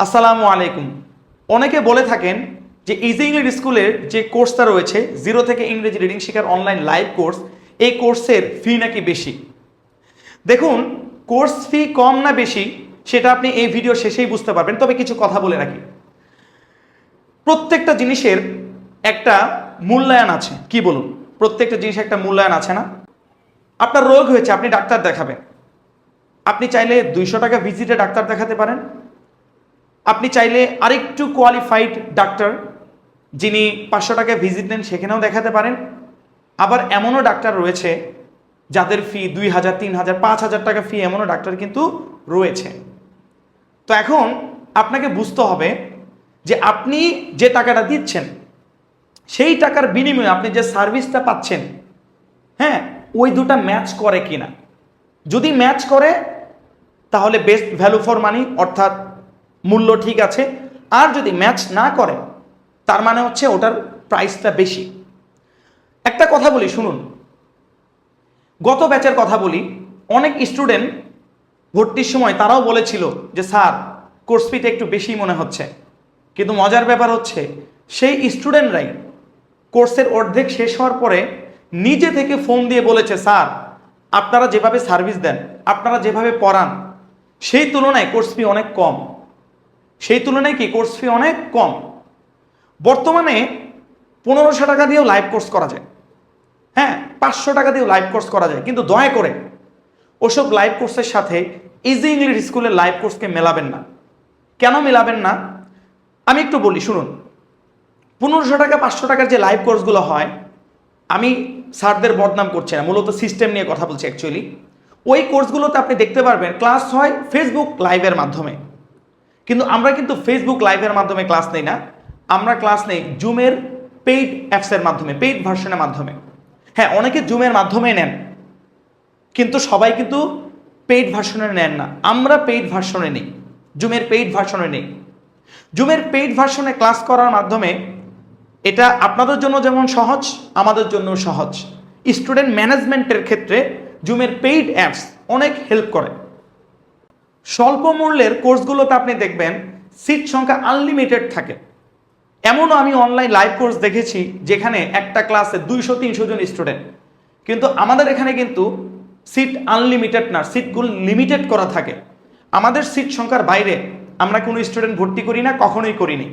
আসসালামু আলাইকুম। অনেকে বলে থাকেন যে ইজি ইংলিশ স্কুলের যে কোর্সটা রয়েছে জিরো থেকে ইংরেজি রিডিং শেখার অনলাইন লাইভ কোর্স, এই কোর্সের ফি নাকি বেশি। দেখুন, কোর্স ফি কম না বেশি সেটা আপনি এই ভিডিও শেষেই বুঝতে পারবেন। তবে কিছু কথা বলে রাখি, প্রত্যেকটা জিনিসের একটা মূল্যায়ন আছে। কি বলুন, প্রত্যেকটা জিনিসের একটা মূল্যায়ন আছে না? আপনার রোগ হয়েছে, আপনি ডাক্তার দেখাবেন। আপনি চাইলে 200 টাকা ভিজিটে ডাক্তার দেখাতে পারেন। আপনি চাইলে আরেকটু কোয়ালিফাইড ডাক্তার যিনি 500 টাকা ভিজিট নেন সেখানেও দেখাতে পারেন। আবার এমনও ডাক্তার রয়েছে যাদের ফি 2000, 3000, 5000 টাকা ফি, এমনও ডাক্তার কিন্তু রয়েছে। তো এখন আপনাকে বুঝতে হবে যে আপনি যে টাকাটা দিচ্ছেন সেই টাকার বিনিময়ে আপনি যে সার্ভিসটা পাচ্ছেন, হ্যাঁ, ওই দুটা ম্যাচ করে কিনা। যদি ম্যাচ করে তাহলে বেস্ট ভ্যালু ফর মানি, অর্থাৎ মূল্য ঠিক আছে। আর যদি ম্যাচ না করে তার মানে হচ্ছে ওটার প্রাইসটা বেশি। একটা কথা বলি শুনুন, গত ব্যাচের কথা বলি। অনেক স্টুডেন্ট ভর্তির সময় তারাও বলেছিল যে স্যার কোর্স ফিটা একটু বেশি মনে হচ্ছে। কিন্তু মজার ব্যাপার হচ্ছে সেই স্টুডেন্টরাই কোর্সের অর্ধেক শেষ হওয়ার পরে নিজে থেকে ফোন দিয়ে বলেছে, স্যার আপনারা যেভাবে সার্ভিস দেন, আপনারা যেভাবে পড়ান, সেই তুলনায় কোর্স ফি অনেক কম। সেই তুলনায় কি কোর্স ফি অনেক কম। বর্তমানে 1500 টাকা দিয়েও লাইভ কোর্স করা যায়, হ্যাঁ, 500 টাকা দিয়েও লাইভ কোর্স করা যায়। কিন্তু দয়া করে ওসব লাইভ কোর্সের সাথে ইজি ইংলিশ স্কুলের লাইভ কোর্সকে মেলাবেন না। কেন মেলাবেন না আমি একটু বলি শুনুন। 1500 টাকা 500 টাকার যে লাইভ কোর্সগুলো হয়, আমি স্যারদের বদনাম করছি না, মূলত সিস্টেম নিয়ে কথা বলছি অ্যাকচুয়ালি। ওই কোর্সগুলোতে আপনি দেখতে পারবেন ক্লাস হয় ফেসবুক লাইভের মাধ্যমে। কিন্তু আমরা কিন্তু ফেসবুক লাইভের মাধ্যমে ক্লাস নেই না, আমরা ক্লাস নেই জুমের পেইড অ্যাপসের মাধ্যমে, পেইড ভার্সনের মাধ্যমে। হ্যাঁ, অনেকে জুমের মাধ্যমে নেন, কিন্তু সবাই কিন্তু পেইড ভার্সনে নেন না। আমরা পেইড ভার্সনে নেই, জুমের পেইড ভার্সনে নেই। জুমের পেইড ভার্সনে ক্লাস করার মাধ্যমে এটা আপনাদের জন্য যেমন সহজ, আমাদের জন্য সহজ। স্টুডেন্ট ম্যানেজমেন্টের ক্ষেত্রে জুমের পেইড অ্যাপস অনেক হেল্প করে। স্বল্প মূল্যের কোর্সগুলোতে আপনি দেখবেন সিট সংখ্যা আনলিমিটেড থাকে। এমনও আমি অনলাইন লাইভ কোর্স দেখেছি যেখানে একটা ক্লাসে 200-300 জন স্টুডেন্ট, কিন্তু আমাদের এখানে কিন্তু সিট আনলিমিটেড না, সিটগুলো লিমিটেড করা থাকে। আমাদের সিট সংখ্যার বাইরে আমরা কোনো স্টুডেন্ট ভর্তি করি না, কখনোই করিনি।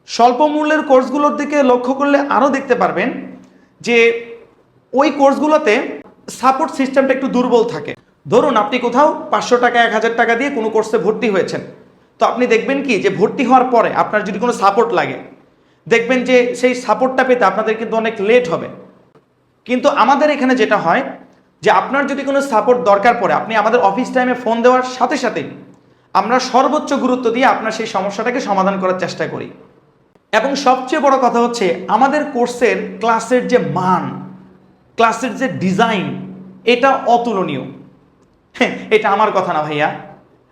স্বল্প মূল্যের কোর্সগুলোর দিকে লক্ষ্য করলে আরও দেখতে পারবেন যে ওই কোর্সগুলোতে সাপোর্ট সিস্টেমটা একটু দুর্বল থাকে। ধরুন আপনি কোথাও 500 টাকা 1000 টাকা দিয়ে কোনো কোর্সে ভর্তি হয়েছেন, তো আপনি দেখবেন কি যে ভর্তি হওয়ার পরে আপনার যদি কোনো সাপোর্ট লাগে, দেখবেন যে সেই সাপোর্টটা পেতে আপনাদের কিন্তু অনেক লেট হবে। কিন্তু আমাদের এখানে যেটা হয় যে আপনার যদি কোনো সাপোর্ট দরকার পড়ে, আপনি আমাদের অফিস টাইমে ফোন দেওয়ার সাথে সাথেই আমরা সর্বোচ্চ গুরুত্ব দিয়ে আপনার সেই সমস্যাটাকে সমাধান করার চেষ্টা করি। এবং সবচেয়ে বড় কথা হচ্ছে আমাদের কোর্সের ক্লাসের যে মান, ক্লাসের যে ডিজাইন, এটা অতুলনীয়। এটা আমার কথা না ভাইয়া,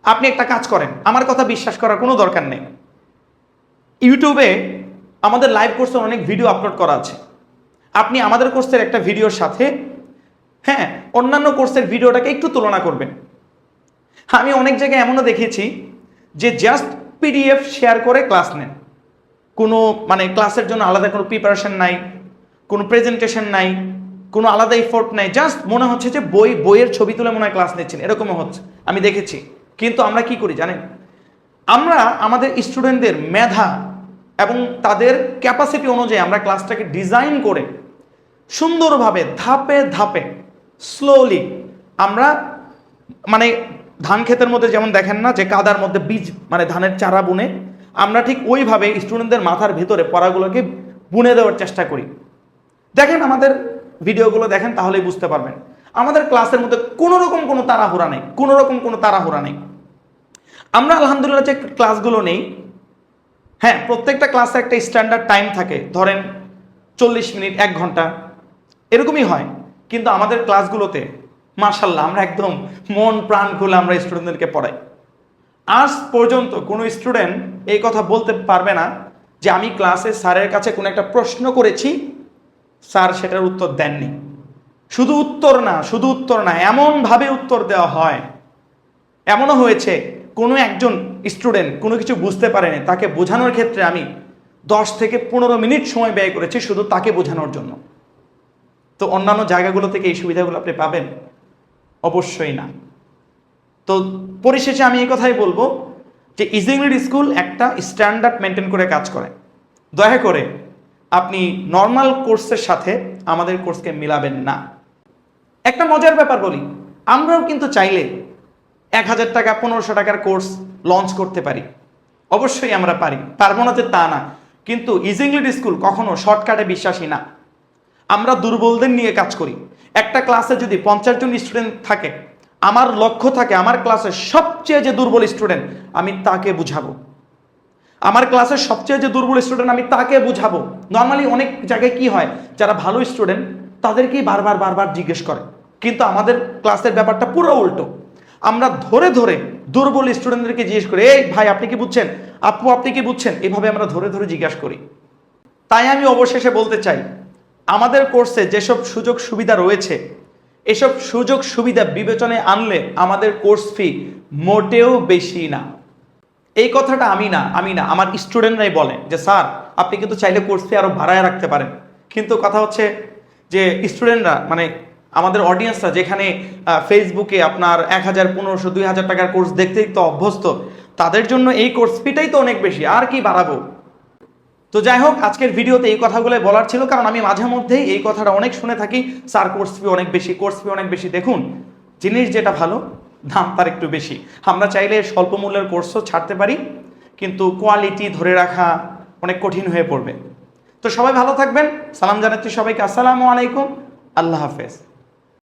আপনি একটা কাজ করেন, আমার কথা বিশ্বাস করার কোনো দরকার নেই। ইউটিউবে আমাদের লাইভ কোর্সের অনেক ভিডিও আপলোড করা আছে। আপনি আমাদের কোর্সের একটা ভিডিওর সাথে হ্যাঁ অন্যান্য কোর্সের ভিডিওটাকে একটু তুলনা করবেন। আমি অনেক জায়গায় এমনও দেখেছি যে জাস্ট পিডিএফ শেয়ার করে ক্লাস নেন, কোনো মানে ক্লাসের জন্য আলাদা কোনো প্রিপারেশন নাই, কোনো প্রেজেন্টেশন নাই, কোনো আলাদা এফোর্ট নাই, জাস্ট মনে হচ্ছে যে বইয়ের ছবি তুলে মনে হয় ক্লাস নিচ্ছেন, এরকমও হচ্ছে, আমি দেখেছি। কিন্তু আমরা কি করি জানেন, আমরা আমাদের স্টুডেন্টদের মেধা এবং তাদের ক্যাপাসিটি অনুযায়ী আমরা ক্লাসটাকে ডিজাইন করে সুন্দরভাবে ধাপে ধাপে স্লোলি আমরা মানে ধান ক্ষেতের মধ্যে যেমন দেখেন না যে কাদার মধ্যে বীজ মানে ধানের চারা বুনে, আমরা ঠিক ওইভাবে স্টুডেন্টদের মাথার ভেতরে পড়াগুলোকে বুনে দেওয়ার চেষ্টা করি। দেখেন আমাদের ভিডিওগুলো দেখেন, তাহলেই বুঝতে পারবেন আমাদের ক্লাসের মধ্যে কোনো রকম কোনো তাড়াহুড়া নেই, কোনো রকম কোনো তাড়াহুড়া নেই। আমরা আলহামদুলিল্লাহ যে ক্লাসগুলো নেই, হ্যাঁ, প্রত্যেকটা ক্লাসে একটা স্ট্যান্ডার্ড টাইম থাকে, ধরেন 40 মিনিট 1 ঘন্টা এরকমই হয়। কিন্তু আমাদের ক্লাসগুলোতে মাশাআল্লাহ আমরা একদম মন প্রাণ খুলে আমরা স্টুডেন্টদেরকে পড়াই। আজ পর্যন্ত কোনো স্টুডেন্ট এই কথা বলতে পারবে না যে আমি ক্লাসে স্যারের কাছে কোনো একটা প্রশ্ন করেছি, স্যার সেটার উত্তর দেননি। শুধু উত্তর না, এমনভাবে উত্তর দেওয়া হয়, এমনও হয়েছে কোনো একজন স্টুডেন্ট কোনো কিছু বুঝতে পারেনি, তাকে বোঝানোর ক্ষেত্রে আমি 10 থেকে 15 মিনিট সময় ব্যয় করেছি শুধু তাকে বোঝানোর জন্য। তো অন্যান্য জায়গাগুলো থেকে এই সুবিধাগুলো আপনি পাবেন? অবশ্যই না। তো পরিশেষে আমি এই কথাই বলবো যে ইজি ইংলিশ স্কুল একটা স্ট্যান্ডার্ড মেনটেন করে কাজ করে। দয়া করে আপনি নর্মাল কোর্সের সাথে আমাদের কোর্সকে মিলাবেন না। একটা মজার ব্যাপার বলি, আমরাও কিন্তু চাইলে 1000 টাকা 1500 টাকার কোর্স লঞ্চ করতে পারি। অবশ্যই আমরা পারবো না যে তা না, কিন্তু ইজি ইংলিশ স্কুল কখনো শর্টকাটে বিশ্বাসী না। আমরা দুর্বলদের নিয়ে কাজ করি। একটা ক্লাসে যদি 50 জন স্টুডেন্ট থাকে, আমার লক্ষ্য থাকে আমার ক্লাসের সবচেয়ে যে দুর্বল স্টুডেন্ট আমি তাকে বুঝাবো। আমার ক্লাসের সবচেয়ে যে দুর্বল স্টুডেন্ট আমি তাকে বুঝাবো। নর্মালি অনেক জায়গায় কি হয়, যারা ভালো স্টুডেন্ট তাদেরকেই বারবার জিজ্ঞেস করে, কিন্তু আমাদের ক্লাসের ব্যাপারটা পুরো উল্টো। আমরা ধরে ধরে দুর্বল স্টুডেন্টদেরকে জিজ্ঞেস করি, এই ভাই আপনি কি বুঝছেন, আপু আপনি কি বুঝছেন, এভাবে আমরা ধরে ধরে জিজ্ঞাসা করি। তাই আমি অবশেষে বলতে চাই, আমাদের কোর্সে যেসব সুযোগ সুবিধা রয়েছে, এসব সুযোগ সুবিধা বিবেচনায় আনলে আমাদের কোর্স ফি মোটেও বেশি না। এই কথাটা আমি না আমার স্টুডেন্টরাই বলে যে স্যার আপনি কিন্তু চাইলে কোর্স ফি আরো বাড়ায় রাখতে পারেন। কিন্তু কথা হচ্ছে যে স্টুডেন্টরা মানে আমাদের অডিয়েন্সরা যেখানে ফেসবুকে আপনার 1000, 1500, 2000 টাকার কোর্স দেখতেই তো অভ্যস্ত, তাদের জন্য এই কোর্স ফিটাই তো অনেক বেশি, আর কি বাড়াবো। তো যাই হোক, আজকের ভিডিওতে এই কথাগুলো বলার ছিল, কারণ আমি মাঝে মধ্যেই এই কথাটা অনেক শুনে থাকি, স্যার কোর্স ফি অনেক বেশি, কোর্স ফি অনেক বেশি। দেখুন, জিনিস যেটা ভালো দাম তার একটু বেশি। আমরা চাইলে স্বল্প মূল্যের কোর্সও ছাড়তে পারি, কিন্তু কোয়ালিটি ধরে রাখা অনেক কঠিন হয়ে পড়বে। তো সবাই ভালো থাকবেন, সালাম জানাচ্ছি সবাইকে, আসসালামু আলাইকুম, আল্লাহ হাফেজ।